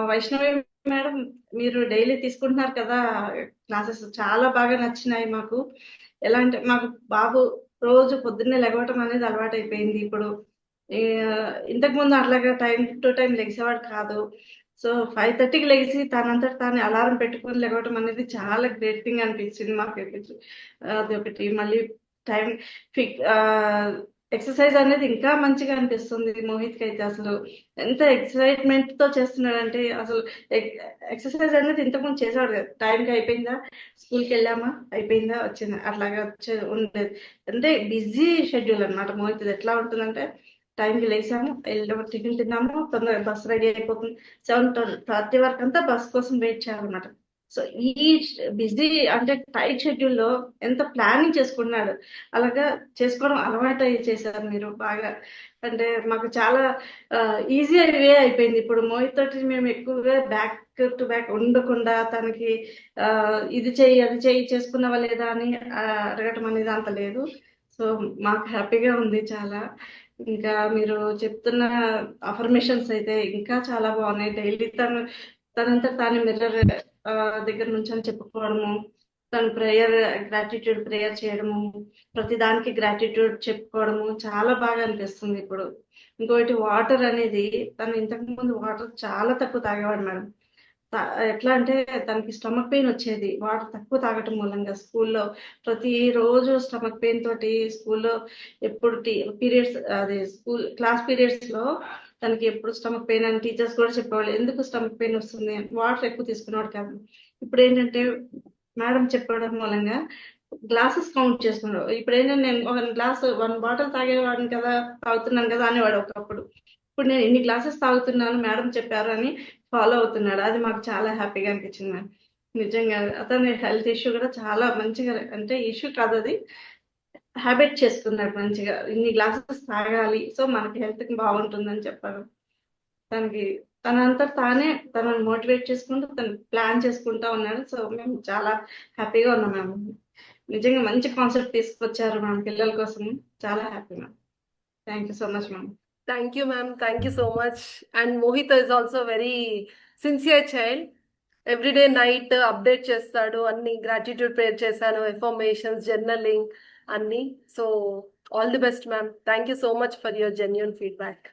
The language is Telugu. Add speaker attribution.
Speaker 1: వైష్ణవి మేడం, మీరు డైలీ తీసుకుంటున్నారు కదా క్లాసెస్, చాలా బాగా నచ్చినాయి మాకు. ఎలా అంటే మాకు బాబు రోజు పొద్దున్నే లెగవటం అనేది అలవాటు అయిపోయింది ఇప్పుడు. ఈ, ఇంతకు ముందు అట్లాగా టైం టు టైం లెగిసేవాడు కాదు. సో 5:30కి లెగిసి తనంతట తాను అలారం పెట్టుకొని లెగవటం అనేది చాలా గ్రేట్ థింగ్ అనిపించింది మాకైతే. అది ఒకటి. మళ్ళీ టైం ఫిక్ ఎక్సర్సైజ్ అనేది ఇంకా మంచిగా అనిపిస్తుంది మోహిత్కి అయితే. అసలు ఎంత ఎక్సైట్మెంట్ తో చేస్తున్నాడంటే అసలు ఎక్సర్సైజ్ అనేది ఇంతకుముందు చేసేవాడు కదా, టైంకి అయిపోయిందా, స్కూల్కి వెళ్ళామా, అయిపోయిందా, వచ్చిందా, అట్లాగా ఉండేది. అంటే బిజీ షెడ్యూల్ అన్నమాట మోహిత్. ఎట్లా ఉంటుందంటే టైంకి లేసాము, వెళ్ళాము, టిఫిన్ తిన్నాము, తొందరగా బస్ రెడీ అయిపోతుంది, 7:30 వరకు అంతా బస్ కోసం వెయిట్ చేయాలన్నమాట. సో ఈ బిజీ అంటే టైట్ షెడ్యూల్లో ఎంత ప్లానింగ్ చేసుకున్నాడు. అలాగా చేసుకోవడం అలవాటు చేశారు మీరు బాగా. అంటే మాకు చాలా ఈజీ వే అయిపోయింది ఇప్పుడు మోహిత్ తోటి. మేము ఎక్కువగా బ్యాక్ టు బ్యాక్ ఉండకుండా తనకి ఆ, ఇది చెయ్యి అది చెయ్యి చేసుకున్నావా లేదా అని అడగటం అనేది అంత లేదు. సో మాకు హ్యాపీగా ఉంది చాలా. ఇంకా మీరు చెప్తున్న అఫర్మేషన్స్ అయితే ఇంకా చాలా బాగున్నాయి. డైలీ తనంతా తాను మిర్రర్ దగ్గర నుంచి అని చెప్పుకోవడము, తను ప్రేయర్, గ్రాటిట్యూడ్ ప్రేయర్ చేయడము, ప్రతి దానికి గ్రాటిట్యూడ్ చెప్పుకోవడము చాలా బాగా అనిపిస్తుంది ఇప్పుడు. ఇంకోటి వాటర్ అనేది, తను ఇంతకు ముందు వాటర్ చాలా తక్కువ తాగేవాడు మేడం. ఎట్లా అంటే తనకి స్టమక్ పెయిన్ వచ్చేది వాటర్ తక్కువ తాగటం మూలంగా. స్కూల్లో ప్రతి రోజు స్టమక్ పెయిన్ తోటి స్కూల్లో ఎప్పుడు పీరియడ్స్, అది స్కూల్ క్లాస్ పీరియడ్స్ లో తనకి ఎప్పుడు స్టమక్ పెయిన్ అని టీచర్స్ కూడా చెప్పేవాళ్ళు. ఎందుకు స్టమక్ పెయిన్ వస్తుంది, వాటర్ ఎక్కువ తీసుకునేవాడు కాదు. ఇప్పుడు ఏంటంటే మేడం చెప్పడం మూలంగా గ్లాసెస్ కౌంట్ చేస్తున్నాడు. ఇప్పుడు ఏంటంటే నేను ఒక గ్లాస్ 1 బాటిల్ తాగేవాడిని కదా, తాగుతున్నాను కదా అనేవాడు ఒకప్పుడు. ఇప్పుడు నేను ఇన్ని గ్లాసెస్ తాగుతున్నాను మేడం చెప్పారు అని ఫాలో అవుతున్నాడు. అది మాకు చాలా హ్యాపీగా అనిపించింది మ్యామ్. నిజంగా అతని హెల్త్ ఇష్యూ కూడా చాలా మంచిగా, అంటే ఇష్యూ కాదు అది, హ్యాబిట్ చేసుకున్నాడు మంచిగా. ఇన్ని గ్లాసెస్ తాగాలి, సో మనకి హెల్త్ కి బాగుంటుందని చెప్పారు. తనకి తనంతా తానే తనని మోటివేట్ చేసుకుంటూ తను ప్లాన్ చేసుకుంటా ఉన్నాడు. సో మేము చాలా హ్యాపీగా ఉన్నాం మ్యామ్. నిజంగా మంచి కాన్సెప్ట్ తీసుకొచ్చారు మ్యామ్ పిల్లల కోసం. చాలా happy ma'am. Thank you so much ma'am.
Speaker 2: Thank you ma'am, thank you so much. And Mohit is also very sincere child. Everyday night update చేస్తాడు అన్ని, గ్రాటిట్యూడ్ ప్రేయర్ చేశాను, ఎఫర్మేషన్స్, జర్నలింగ్ అన్ని. So all the best ma'am. Thank you so much for your genuine feedback.